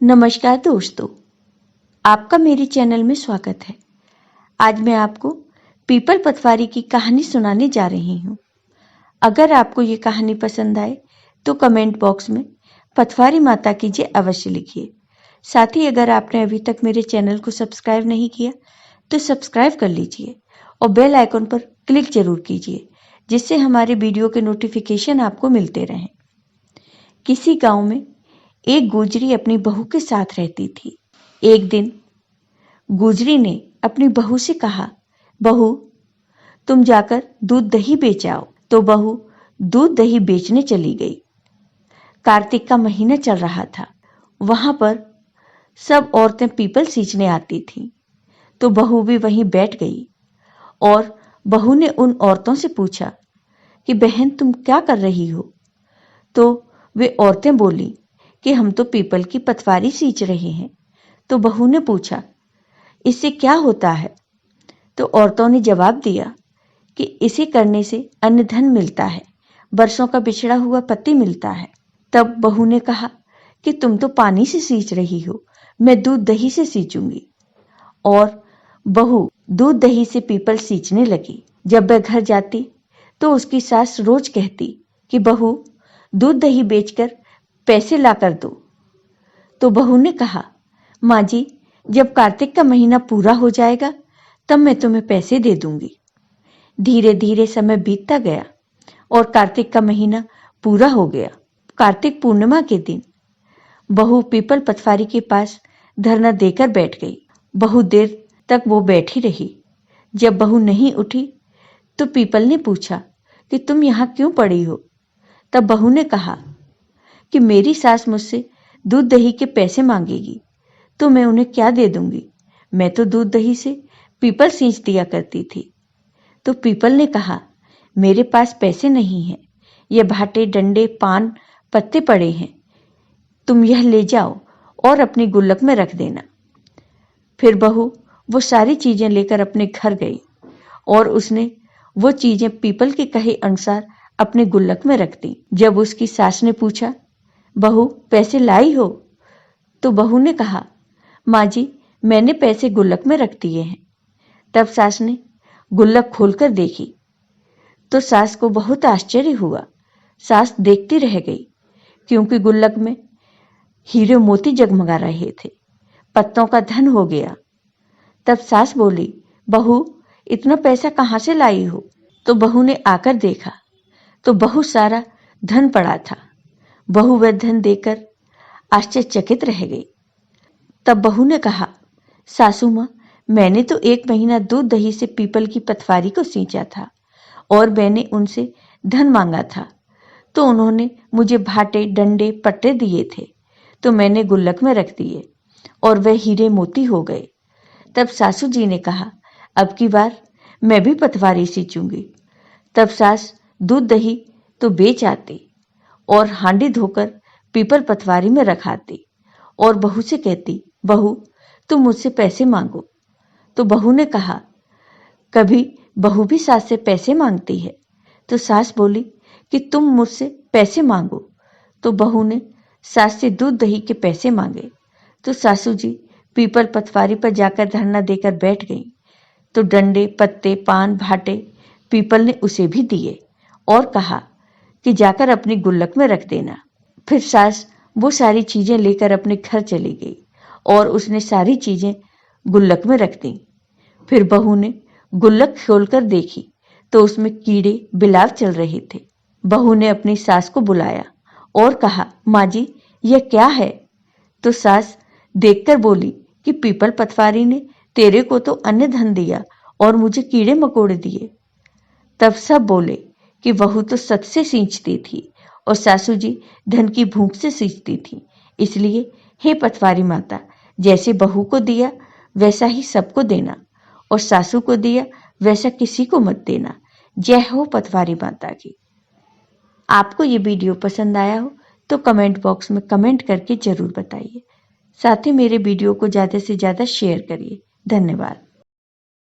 नमस्कार दोस्तों, आपका मेरे चैनल में स्वागत है। आज मैं आपको पीपल पतवारी की कहानी सुनाने जा रही हूँ। अगर आपको ये कहानी पसंद आए तो कमेंट बॉक्स में पतवारी माता कीजिए अवश्य लिखिए। साथ ही अगर आपने अभी तक मेरे चैनल को सब्सक्राइब नहीं किया तो सब्सक्राइब कर लीजिए और बेल आइकन पर क्लिक जरूर कीजिए, जिससे हमारे वीडियो के नोटिफिकेशन आपको मिलते रहें। किसी गांव में एक गुजरी अपनी बहू के साथ रहती थी। एक दिन गुजरी ने अपनी बहू से कहा, बहू तुम जाकर दूध दही बेच आओ। तो बहू दूध दही बेचने चली गई। कार्तिक का महीना चल रहा था। वहां पर सब औरतें पीपल सींचने आती थीं। तो बहू भी वहीं बैठ गई और बहू ने उन औरतों से पूछा कि बहन तुम क्या कर रही हो। तो वे औरतें बोली कि हम तो पीपल की पतवारी सींच रहे हैं। तो बहू ने पूछा, इससे क्या होता है। तो औरतों ने जवाब दिया कि इसे करने से अन्न धन मिलता है, बरसों का बिछड़ा हुआ पति मिलता है। तब बहू ने कहा कि तुम तो पानी से सींच रही हो, मैं दूध दही से सींचूंगी। और बहू दूध दही से पीपल सींचने लगी। जब वह घर जाती तो उसकी सास रोज कहती कि बहू दूध दही बेचकर पैसे ला कर दो। तो बहू ने कहा, माँ जी जब कार्तिक का महीना पूरा हो जाएगा तब मैं तुम्हें पैसे दे दूंगी। धीरे धीरे समय बीतता गया और कार्तिक का महीना पूरा हो गया। कार्तिक पूर्णिमा के दिन बहू पीपल पतवारी के पास धरना देकर बैठ गई। बहुत देर तक वो बैठी रही। जब बहू नहीं उठी तो पीपल ने पूछा कि तुम यहाँ क्यों पड़ी हो। तब बहू ने कहा कि मेरी सास मुझसे दूध दही के पैसे मांगेगी तो मैं उन्हें क्या दे दूंगी। मैं तो दूध दही से पीपल सींच दिया करती थी। तो पीपल ने कहा, मेरे पास पैसे नहीं हैं, ये भाटे डंडे पान पत्ते पड़े हैं, तुम यह ले जाओ और अपनी गुल्लक में रख देना। फिर बहू वो सारी चीजें लेकर अपने घर गई और उसने वो चीजें पीपल के कहे अनुसार अपने गुल्लक में रख दी। जब उसकी सास ने पूछा, बहू पैसे लाई हो। तो बहू ने कहा, माँ जी मैंने पैसे गुल्लक में रख दिए हैं। तब सास ने गुल्लक खोलकर देखी तो सास को बहुत आश्चर्य हुआ। सास देखती रह गई क्योंकि गुल्लक में हीरे मोती जगमगा रहे थे। पत्तों का धन हो गया। तब सास बोली, बहू इतना पैसा कहाँ से लाई हो। तो बहू ने आकर देखा तो बहुत सारा धन पड़ा था। बहू वह धन देकर आश्चर्यचकित रह गई। तब बहू ने कहा, सासू माँ मैंने तो 1 महीना दूध दही से पीपल की पतवारी को सींचा था और मैंने उनसे धन मांगा था तो उन्होंने मुझे भाटे डंडे पट्टे दिए थे तो मैंने गुल्लक में रख दिए और वह हीरे मोती हो गए। तब सासू जी ने कहा, अब की बार मैं भी पतवारी सींचूंगी। तब सास दूध दही तो बेच आती और हांडी धोकर पीपल पतवारी में रखाती और बहू से कहती, बहू तुम मुझसे पैसे मांगो। तो बहू ने कहा, कभी बहू भी सास से पैसे मांगती है। तो सास बोली कि तुम मुझसे पैसे मांगो। तो बहू ने सास से दूध दही के पैसे मांगे। तो सासू जी पीपल पतवारी पर जाकर धरना देकर बैठ गई। तो डंडे पत्ते पान भाटे पीपल ने उसे भी दिए और कहा कि जाकर अपनी गुल्लक में रख देना। फिर सास वो सारी चीजें लेकर अपने घर चली गई और उसने सारी चीजें गुल्लक में रख दी। फिर बहू ने गुल्लक खोलकर देखी तो उसमें कीड़े बिलाव चल रहे थे। बहू ने अपनी सास को बुलाया और कहा, माँ जी यह क्या है। तो सास देखकर बोली कि पीपल पतवारी ने तेरे को तो अन्न धन दिया और मुझे कीड़े मकोड़े दिए। तब सब बोले कि बहू तो सच से सींचती थी और सासू जी धन की भूख से सींचती थी। इसलिए हे पतवारी माता, जैसे बहू को दिया वैसा ही सबको देना और सासू को दिया वैसा किसी को मत देना। जय हो पतवारी माता की। आपको ये वीडियो पसंद आया हो तो कमेंट बॉक्स में कमेंट करके जरूर बताइए। साथ ही मेरे वीडियो को ज़्यादा से ज़्यादा शेयर करिए। धन्यवाद।